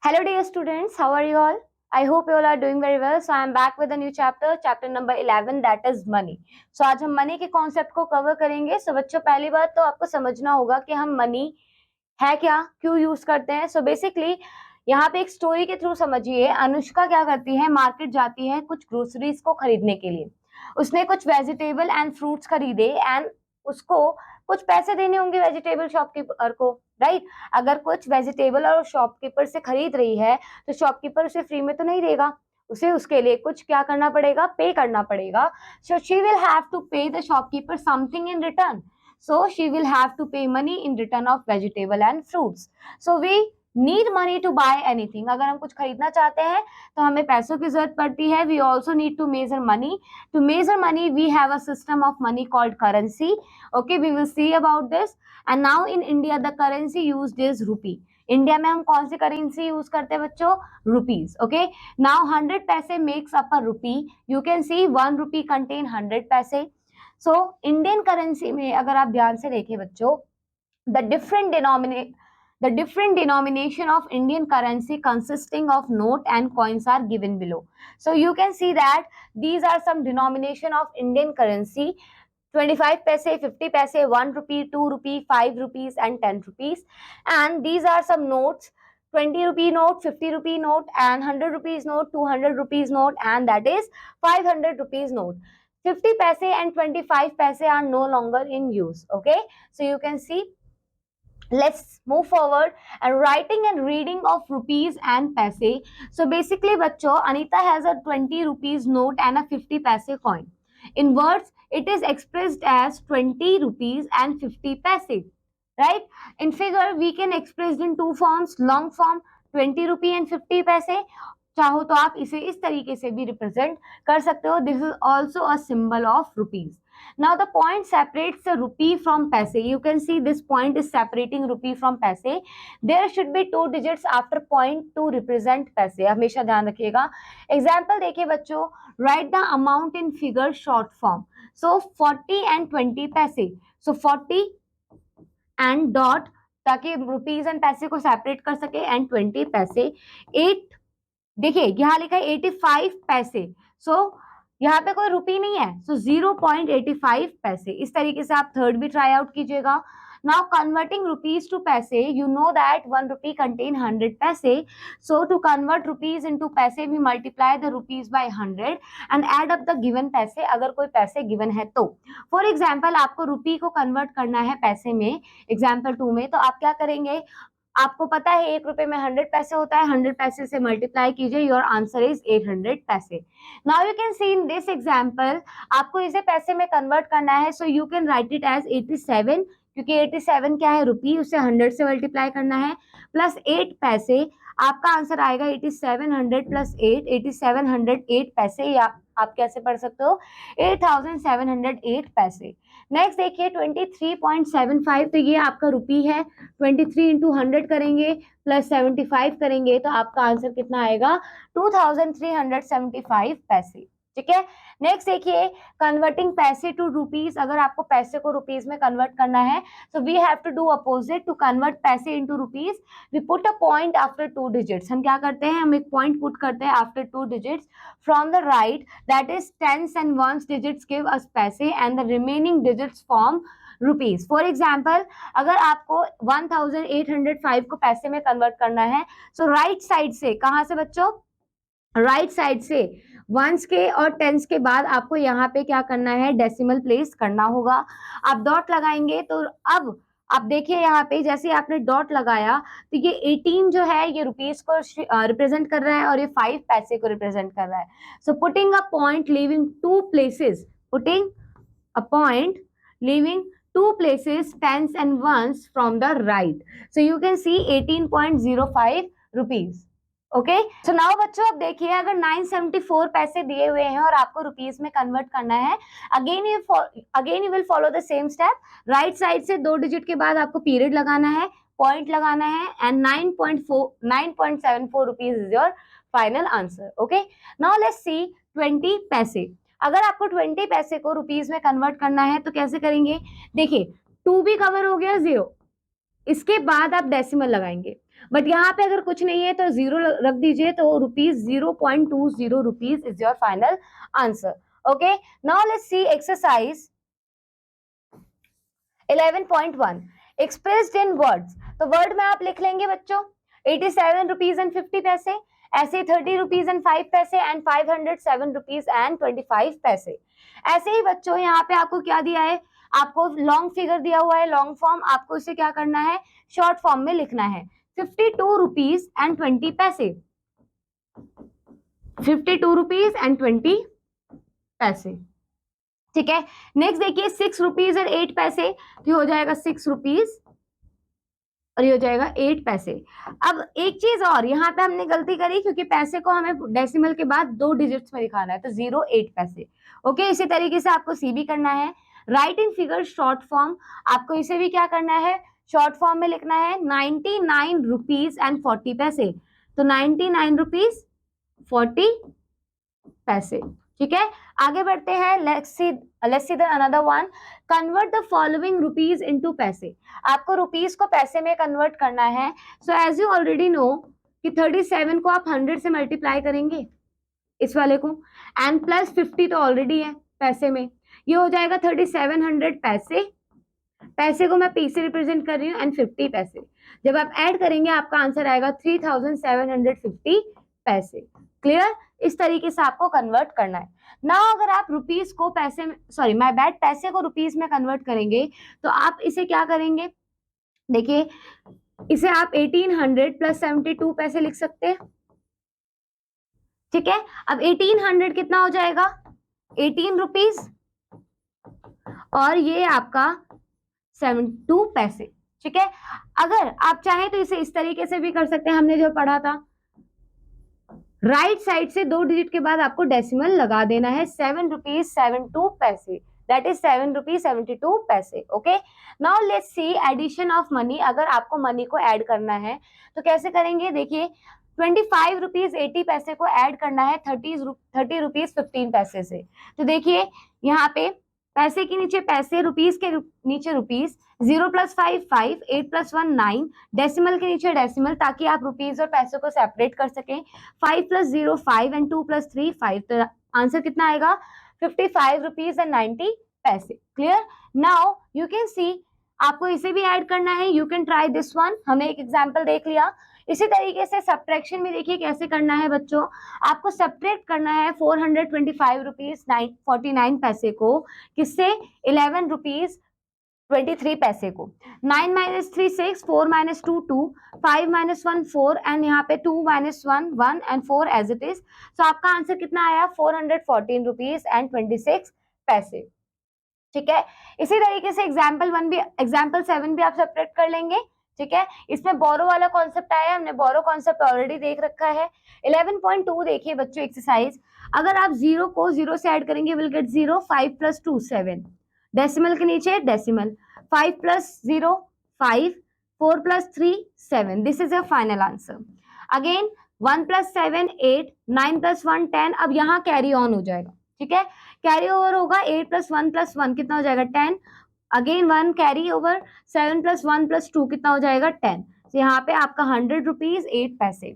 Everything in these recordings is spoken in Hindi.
Hello dear students, how are you all? I hope you all are doing very well. So I am back with a new chapter number 11 that is money. So आज हम मनी के कॉन्सेप्ट को कवर करेंगे. So बच्चों पहली बात तो आपको समझना होगा कि हम मनी है क्या, क्यों यूज करते हैं. So basically यहाँ पे एक स्टोरी के थ्रू समझिए. अनुष्का क्या करती है, मार्केट जाती है कुछ ग्रोसरीज को खरीदने के लिए. उसने कुछ वेजिटेबल एंड फ्रूट्स खरीदे एंड उसको कुछ पैसे देने होंगे वेजिटेबल शॉपकीपर को, राइट. अगर कुछ वेजिटेबल और शॉपकीपर से खरीद रही है तो शॉपकीपर उसे फ्री में तो नहीं देगा, उसे उसके लिए कुछ क्या करना पड़ेगा, पे करना पड़ेगा. So she will have to pay the shopkeeper something in return. So she will have to pay money in return of vegetable and fruits. So we need money to buy anything. अगर हम कुछ खरीदना चाहते हैं तो हमें पैसों की जरूरत पड़ती है. We also need to measure money. To measure money, we have a system of money called currency. Okay, we will see about this. And now in India, the currency used is rupee. India में हम कौन सी करेंसी यूज करते हैं बच्चों, रुपीज. ओके, नाउ 100 पैसे makes up a rupee. You can C 1 rupee contain 100 paise. So Indian currency में अगर आप ध्यान से देखें बच्चों, the different denomination of Indian currency consisting of note and coins are given below. So you can see that these are some denomination of Indian currency: 25 paise, 50 paise, 1 rupee, 2 rupee, 5 rupees and 10 rupees. And these are some notes: 20 rupee note, 50 rupee note and 100 rupees note, 200 rupees note, and that is 500 rupees note. 50 paise and 25 paise are no longer in use. Okay, so you can see. Let's move forward and writing and reading of rupees and paise. So basically बच्चों, Anita has a 20 rupees note and a 50 paise coin. In words, it is expressed as 20 rupees and 50 paise. Right? In figure, we can express in two forms. Long form 20 rupee and 50 paise. चाहो तो आप इसे इस तरीके से भी रिप्रेजेंट कर सकते हो. This is also a symbol of rupees. Now the point separates the rupee from paise. You can see this point is separating rupee from paise. There should be 2 digits after point to represent paise. हमेशा ध्यान रखिएगा. Example देखिए बच्चों, write the amount in figure short form. So 40 and 20 paise. So 40 and dot, ताकि रुपीज एंड पैसे को सेपरेट कर सके, एंड 20 पैसे. 8 देखिए यहाँ लिखा है 85 पैसे. सो यहाँ पे कोई रुपी नहीं है, सो 0.85 पैसे. इस तरीके से आप थर्ड भी ट्राई आउट कीजिएगा. Now converting rupees to paise, you know that 1 rupee contain 100 paise. So to convert rupees into paise we multiply the rupees by 100 and add up the given paise, अगर कोई पैसे गिवन है तो. फॉर एग्जाम्पल आपको रुपी को कन्वर्ट करना है पैसे में, एग्जाम्पल 2 में, तो आप क्या करेंगे, आपको पता है 1 रुपए में 100 पैसे होता है, 100 पैसे से मल्टीप्लाई कीजिए, your answer is 800 paise. Now you can see in this example, आपको इसे पैसे में कन्वर्ट करना है, so you can write it as 87, क्योंकि 87 क्या है, रुपी, उसे 100 से मल्टीप्लाई करना है, प्लस 8 पैसे. आपका आंसर आएगा 8700 प्लस 8, 8708 पैसे, या आप कैसे पढ़ सकते हो, 8708 पैसे. नेक्स्ट देखिए 23.75, तो ये आपका रुपी है. 23 इंटू 100 करेंगे प्लस 75 करेंगे तो आपका आंसर कितना आएगा, 2375 पैसे. ठीक है. नेक्स्ट देखिए कन्वर्टिंग पैसे टू रुपीज, अगर आपको पैसे को रुपीज में कन्वर्ट करना है तो we have to do opposite. To convert पैसे into rupees we put a point after 2 digits. हम क्या करते हैं, हम एक पॉइंट पुट करते हैं after 2 digits from the right, that is tens and ones digits give us पैसे and the remaining digits form rupees. For example अगर आपको 1805 को पैसे में कन्वर्ट करना है, सो राइट साइड से, कहां से बच्चों, राइट साइड से वंस के और टेंस के बाद आपको यहाँ पे क्या करना है, डेसिमल प्लेस करना होगा. आप डॉट लगाएंगे तो अब आप देखिए यहाँ पे जैसे आपने डॉट लगाया तो ये 18 जो है ये रुपीज को रिप्रेजेंट कर रहा है और ये 5 पैसे को रिप्रेजेंट कर रहा है. So putting a point leaving 2 places, putting a point leaving 2 places, tens and ones from the right. So you can see 18.05 rupees. Okay, so now बच्चों अब देखिए अगर 974 पैसे दिए हुए हैं और आपको रुपीज में कन्वर्ट करना है, again you will follow the same step. Right side से 2 डिजिट के बाद आपको पीरियड लगाना है, पॉइंट लगाना है, and 9.74 rupees is your final answer. Okay, now let's सी 20 पैसे. अगर आपको 20 पैसे को रुपीज में कन्वर्ट करना है तो कैसे करेंगे, देखिए 2 भी कवर हो गया, 0, इसके बाद आप डेसिमल लगाएंगे. बट यहाँ पे अगर कुछ नहीं है तो जीरो रख दीजिए, तो rupees 0.20 rupees is your final answer. Okay, now let's see exercise 11.1 expressed in words. तो वर्ड में आप लिख लेंगे बच्चों 87 रुपीज एंड 50 पैसे, ऐसे 30 रुपीज एंड 5 पैसे एंड 507 रुपीज एंड 25 पैसे। ऐसे ही बच्चों यहाँ पे आपको क्या दिया है, आपको लॉन्ग फिगर दिया हुआ है, लॉन्ग फॉर्म, आपको इसे क्या करना है, शॉर्ट फॉर्म में लिखना है। 52 रुपीज एंड 20 पैसे, 52 रुपीज एंड 20 पैसे। ठीक है, नेक्स्ट देखिए 6 रुपीज एंड 8 पैसे, तो हो जाएगा 6 रुपीज और ये हो जाएगा 8 पैसे। अब एक चीज और, यहाँ पे हमने गलती करी क्योंकि पैसे को हमें डेसिमल के बाद 2 डिजिट्स में दिखाना है, तो 08 पैसे। ओके, इसी तरीके से आपको सी भी करना है। Right in figure short form, आपको इसे भी क्या करना है, शॉर्ट फॉर्म में लिखना है 99 रुपीज एंड 40 पैसे, तो 99 रुपीज 40 पैसे। ठीक है, आगे बढ़ते हैं। Let's see the another one, convert the following rupees into paise. आपको रुपीज को पैसे में कन्वर्ट करना है। So as you already know कि 37 को आप 100 से मल्टीप्लाई करेंगे इस वाले को, एंड प्लस 50 तो ऑलरेडी है पैसे में, ये हो जाएगा 3700 पैसे। पैसे को मैं पी से रिप्रेजेंट कर रही हूँ एंड 50 पैसे, जब आप ऐड करेंगे आपका आंसर आएगा 3750 पैसे। क्लियर, इस तरीके से आपको कन्वर्ट करना है ना। अगर आप रुपीज को पैसे में, सॉरी माय बैड, पैसे को रुपीज में कन्वर्ट करेंगे तो आप इसे क्या करेंगे, देखिए इसे आप 1800 प्लस 72 पैसे लिख सकते हैं। ठीक है, अब 1800 कितना हो जाएगा, 18 रुपीज, और ये आपका 72 पैसे। ठीक है, अगर आप चाहें तो इसे इस तरीके से भी कर सकते हैं, हमने जो पढ़ा था, राइट साइड से 2 डिजिट के बाद आपको डेसिमल लगा देना है, 7 रुपीज 72 पैसे, that is 7 rupees 72 paise. Okay, now let's see addition of money. अगर आपको मनी को ऐड करना है तो कैसे करेंगे, देखिए 25 रुपीज 80 पैसे को ऐड करना है 30 रुपीज 15 पैसे से। तो देखिए यहाँ पे पैसे के नीचे पैसे, रुपीज के नीचे रुपीज, 0 प्लस 5 5, 8 प्लस 1 9, डेसिमल के नीचे डेसिमल, ताकि आप रुपीज और पैसों को सेपरेट कर सकें। 5 प्लस 0 5 एंड 2 प्लस 3 5, तो आंसर कितना आएगा 55 रुपीज एंड 90 पैसे। क्लियर, नाउ यू कैन सी आपको इसे भी ऐड करना है, you can try this one. हमने एक एग्जाम्पल देख लिया। इसी तरीके से सब्ट्रैक्शन में देखिए कैसे करना है बच्चों, आपको सब्ट्रैक्ट करना है 425 रुपीज 49 पैसे को, किससे, 11 रुपीज 23 पैसे को। 9 माइनस 3 6, 4 माइनस 2 2, 5 माइनस 1 4, एंड यहाँ पे 2 minus 1 1 and 4 as it is. तो आपका आंसर कितना आया, 414 रुपीज एंड 26 पैसे। ठीक है, इसी तरीके से एग्जाम्पल 7 भी आप सेपरेट कर लेंगे। ठीक है, इसमें बोरो वाला कॉन्सेप्ट आया, हमने बोरो कॉन्सेप्ट ऑलरेडी देख रखा है। 11.2 देखिए बच्चों एक्सरसाइज, अगर आप 0 को 0 से ऐड करेंगे विल गेट 0, 5 प्लस 2 7, डेसिमल के नीचे decimal, 5 plus 0 5, 4 plus 3 7, this is your final answer. Again 1 plus 7 8, 9 plus 1 10, अब यहाँ कैरी ऑन हो जाएगा। ठीक है, कैरी ओवर होगा, 8 प्लस 1 प्लस 1 कितना हो जाएगा 10, again 1 carry over, 7 plus 1 plus 2 कितना हो जाएगा 10। तो यहाँ पे आपका 100 रुपीज 8 पैसे।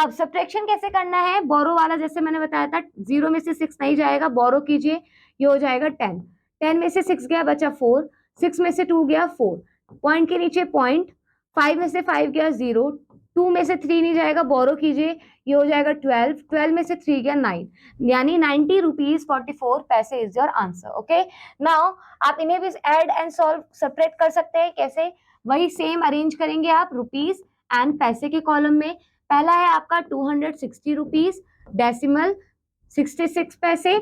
अब सब्ट्रैक्शन कैसे करना है, बोरो वाला जैसे मैंने बताया था, 0 में से 6 नहीं जाएगा, बोरो कीजिए, ये हो जाएगा 10, 10 में से 6 गया बचा 4, 6 में से 2 गया 4, पॉइंट के नीचे पॉइंट, 5 में से 5 गया 0, 2 में से 3 नहीं जाएगा, बोरो कीजिए, ये हो जाएगा 12, 12 में से 3 गया 9, यानी 90 रुपीज 44 पैसे is your answer. Okay, now आप इन्हें भी ऐड एंड सॉल्व सेपरेट कर सकते हैं, कैसे, वही सेम अरेंज करेंगे आप रुपीज एंड पैसे के कॉलम में। पहला है आपका 260 रुपीज, डेसिमल 66 पैसे,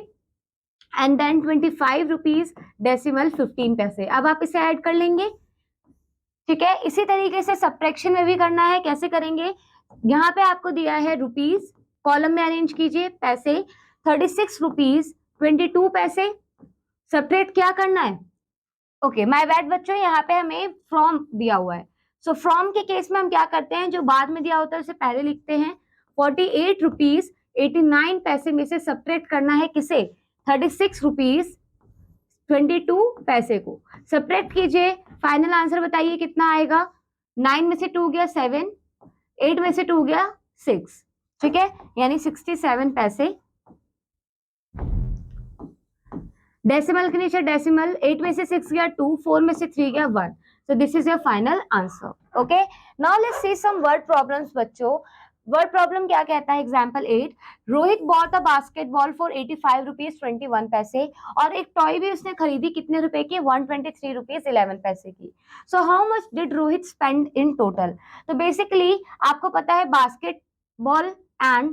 एंड देन 25 रुपीज, डेसिमल 15 पैसे। अब आप इसे ऐड कर लेंगे। ठीक है, इसी तरीके से सब्ट्रैक्शन में भी करना है, कैसे करेंगे, यहाँ पे आपको दिया है रुपीज, कॉलम में अरेंज कीजिए, पैसे 36 रुपीज 22 पैसे, सेपरेट क्या करना है, ओके माय बैड बच्चों, यहाँ पे हमें फ्रॉम दिया हुआ है। सो फ्रॉम के केस में हम क्या करते हैं, जो बाद में दिया होता है उसे पहले लिखते हैं। 48 रुपीज 89 पैसे में से सेपरेट करना है किसे, 36 रुपीज 22 पैसे को। सेपरेट कीजिए, फाइनल आंसर बताइए कितना आएगा, 9 में से 2 गया 7, 8 में से 2 गया 6, ठीक है, यानी 67 पैसे। डेसिमल के नीचे डेसिमल, 8 में से 6 गया 2, 4 में से 3 गया 1। So this is your final answer. Okay. Now let's see some word problems बच्चों। वर्ड प्रॉब्लम क्या कहता है? Example 8, Rohit bought a basketball for 85 rupees 21 पैसे, और एक टॉय भी उसने खरीदी कितने रुपए की? 123 रुपीज 11 पैसे की। So how much did Rohit spend in total? तो बेसिकली आपको पता है basketball and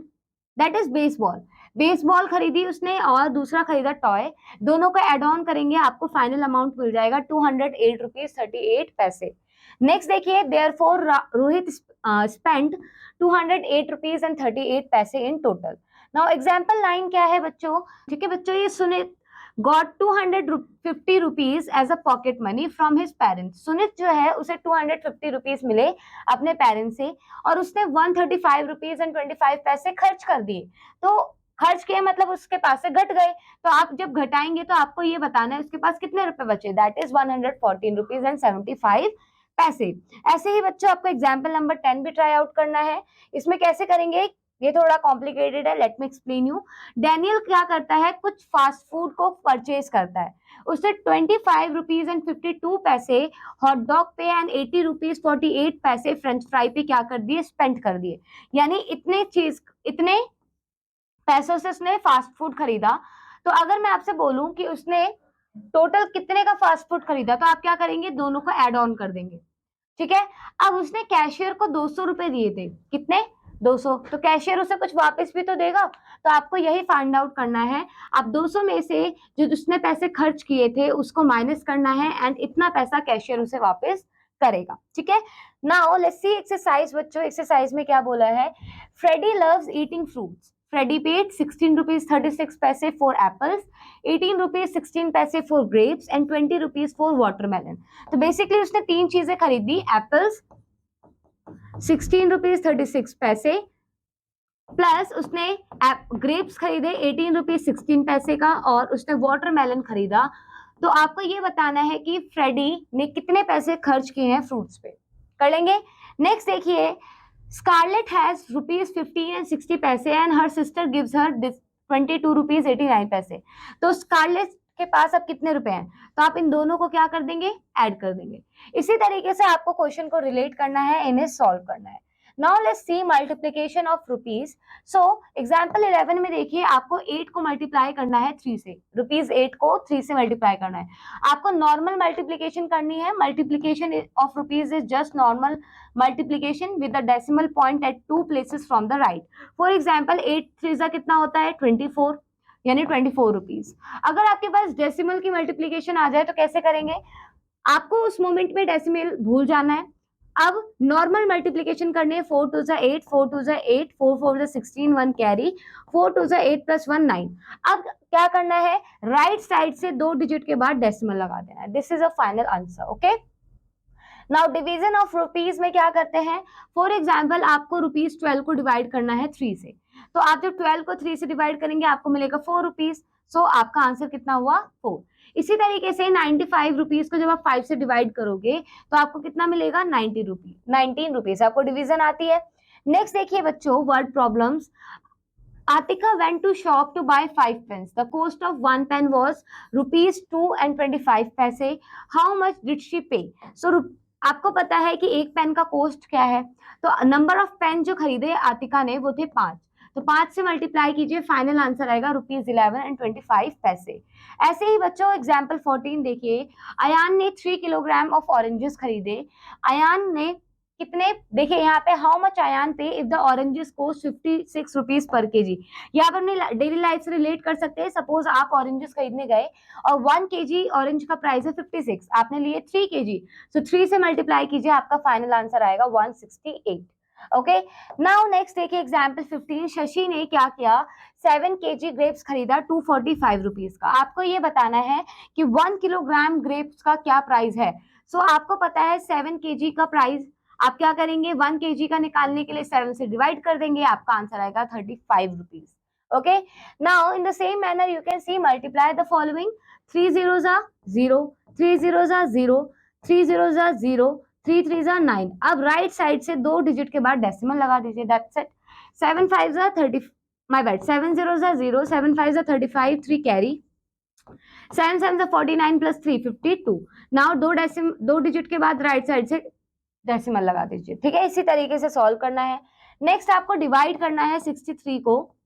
that is baseball, baseball खरीदी उसने और दूसरा खरीदा टॉय, दोनों को एड ऑन करेंगे आपको फाइनल अमाउंट मिल जाएगा 208 रुपीज 38 पैसे। नेक्स्ट देखिए, therefore Rohit spend 208 rupees and 38 पैसे इन टोटल। नाउ एग्जांपल 9 क्या है बच्चों? ठीक है बच्चों, ये Sunit got 250 rupees as a pocket money from his parents. Sunit जो है उसे 250 रुपीज मिले अपने पेरेंट्स से, और उसने 135 रुपीज एंड 25 पैसे खर्च कर दिए। तो खर्च किए मतलब उसके पास से घट गए, तो आप जब घटाएंगे तो आपको ये बताना है उसके पास कितने रुपए बचे, दैट इज 114 रुपीज एंड 75 पैसे। ऐसे ही बच्चों आपको एग्जाम्पल नंबर 10 भी ट्राई आउट करना है। इसमें कैसे करेंगे, ये थोड़ा कॉम्प्लिकेटेड है, let me explain you. Daniel क्या करता है, कुछ फास्ट फूड को परचेज करता है, उसने 25 रुपीज एंड 52 पैसे हॉट डॉग पे एंड 80 रुपीज 48 पैसे फ्रेंच फ्राई पे क्या कर दिए, स्पेंड कर दिए। यानी इतने पैसों से उसने फास्ट फूड खरीदा। तो अगर मैं आपसे बोलूं कि उसने टोटल कितने का फास्ट फूड खरीदा, तो आप क्या करेंगे, दोनों को ऐड ऑन कर देंगे, ठीक है। अब उसने कैशियर को 200 रुपए दिए थे, कितने, 200, तो कैशियर उसे कुछ वापस भी तो देगा, तो आपको यही फाइंड आउट करना है। आप 200 में से जो उसने पैसे खर्च किए थे उसको माइनस करना है, एंड इतना पैसा कैशियर उसे वापस करेगा, ठीक है। नाउ लेट्स सी एक्सरसाइज बच्चों। एक्सरसाइज में क्या बोला है, Freddy loves eating fruits. Freddy paid 16 rupees 36 paise for apples, 18 rupees 16 paise for grapes and 20 rupees for watermelon. तो बेसिकली उसने तीन चीजें खरीदी, एप्पल्स 16 रुपीज 36 पैसे, प्लस उसने ग्रेप्स खरीदे 18 रुपीज 16 पैसे का, और उसने वाटरमेलन खरीदा। तो आपको ये बताना है कि फ्रेडी ने कितने पैसे खर्च किए हैं फ्रूट्स पे, कर लेंगे। नेक्स्ट देखिए, स्कारलेट हैज रुपीज 15 एंड 60 पैसे and her sister gives her 22 rupees 89 पैसे। तो स्कारलेट के पास अब कितने रुपए हैं, तो आप इन दोनों को क्या कर देंगे, ऐड कर देंगे। इसी तरीके से आपको क्वेश्चन को रिलेट करना है, इन्हें सॉल्व करना है। Now let's C multiplication of rupees. So example 11 में देखिए, आपको 8 को मल्टीप्लाई करना है 3 से, रुपीज 8 को 3 से मल्टीप्लाई करना है। आपको नॉर्मल मल्टीप्लिकेशन करनी है, multiplication of rupees is just normal multiplication with the decimal point at 2 places from the right. For example 8 3 कितना होता है 24, यानी 24 रुपीज। अगर आपके पास डेसिमल की मल्टीप्लीकेशन आ जाए तो कैसे करेंगे, आपको उस मोमेंट में डेसिमल भूल जाना है। अब नॉर्मल मल्टीप्लीकेशन करनी है, 4 2 8, 4 2 8, 4 4 16, 1 कैरी, 4 2 8 प्लस 1 9। अब क्या करना है, राइट साइड से 2 डिजिट के बाद डेसिमल लगा देना है। This is a final answer, okay. Now division of rupees में क्या करते हैं, फॉर एग्जाम्पल आपको रुपीज 12 को डिवाइड करना है 3 से, तो आप जब 12 को 3 से डिवाइड करेंगे आपको मिलेगा 4 रुपीज। सो आपका आंसर कितना हुआ, 4। इसी तरीके से 95 रुपीज को जब आप 5 से डिवाइड करोगे तो आपको कितना मिलेगा, 90 रुपीज, 19 रुपीज। आपको डिवीजन आती है। नेक्स्ट देखिए बच्चों, word problems. Atika went to shop to buy 5 pens. The cost of 1 pen was rupees 2 and 25 पैसे. How much did she pay? So आपको पता है कि एक पेन का कॉस्ट क्या है, तो नंबर ऑफ पेन जो खरीदे आतिका ने वो थे 5, तो 5 से मल्टीप्लाई कीजिए, फाइनल आंसर आएगा रुपीज 11 एंड 25 पैसे। ऐसे ही बच्चों एग्जाम्पल 14 देखिए, अयान ने 3 किलोग्राम ऑफ ऑरेंजेस खरीदे। अयान ने कितने, देखिए यहाँ पे हाउ मच अयान पे if the oranges cost 56 rupees per KG. यहाँ पर अपनी डेली लाइफ से रिलेट कर सकते हैं। सपोज आप ऑरेंजेस खरीदने गए और 1 केजी ऑरेंज का प्राइस है 56, आपने लिए 3 केजी, तो 3 से मल्टीप्लाई कीजिए, आपका फाइनल आंसर आएगा 168। ओके, नाउ नेक्स्ट देखिए एग्जाम्पल 15। शशि ने क्या किया, 7 केजी ग्रेप्स खरीदा 245 रुपीज का। आपको ये बताना है कि 1 किलोग्राम ग्रेप्स का क्या प्राइस है। सो आपको पता है 7 केजी का प्राइस, आप क्या करेंगे, 1 केजी का निकालने के लिए 7 से डिवाइड कर देंगे, आपका आंसर आएगा 35 rupees. Okay, now in the same manner you can C multiply the following, 3 zeros are 0, 3 zeros are 0, 3 zeros are 0, 3 3 जा 9। अब राइट साइड से 2 डिजिट के बाद डेसिमल लगा दीजिए, दैट्स इट। 7 5 जा 30, माय बैड, 7 0 जा 0, 7 5 जा 35, 3 कैरी, 7 7 जा 49 प्लस 3 52। नाउ दो डिजिट के बाद राइट साइड से डेसिमल लगा दीजिए, ठीक है। इसी तरीके से सॉल्व करना है। नेक्स्ट आपको डिवाइड करना है 63 को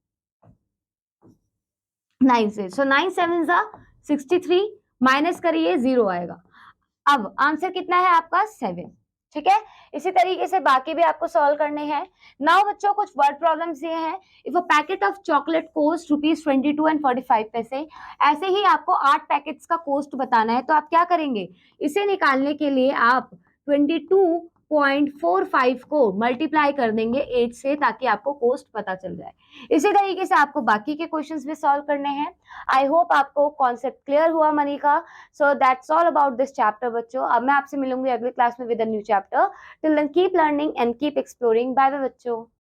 9 से। सो 9 7 जा 63, माइनस करिए 0 आएगा। अब आंसर कितना है आपका 7, ठीक है। इसी तरीके से बाकी भी आपको सॉल्व करने हैं। नाउ बच्चों कुछ वर्ड प्रॉब्लम्स ये हैं। If a packet of chocolate cost ₹22 and 45 paise, ऐसे ही आपको 8 पैकेट्स का कोस्ट बताना है, तो आप क्या करेंगे, इसे निकालने के लिए आप 22.45 को मल्टीप्लाई कर देंगे 8 से, ताकि आपको कोस्ट पता चल जाए। इसी तरीके से आपको बाकी के क्वेश्चंस भी सॉल्व करने हैं। आई होप आपको कॉन्सेप्ट क्लियर हुआ मनी का। So that's all about this chapter बच्चों। अब मैं आपसे मिलूंगी अगले क्लास में with a new chapter. Till then keep learning and keep exploring. Bye bye बच्चों।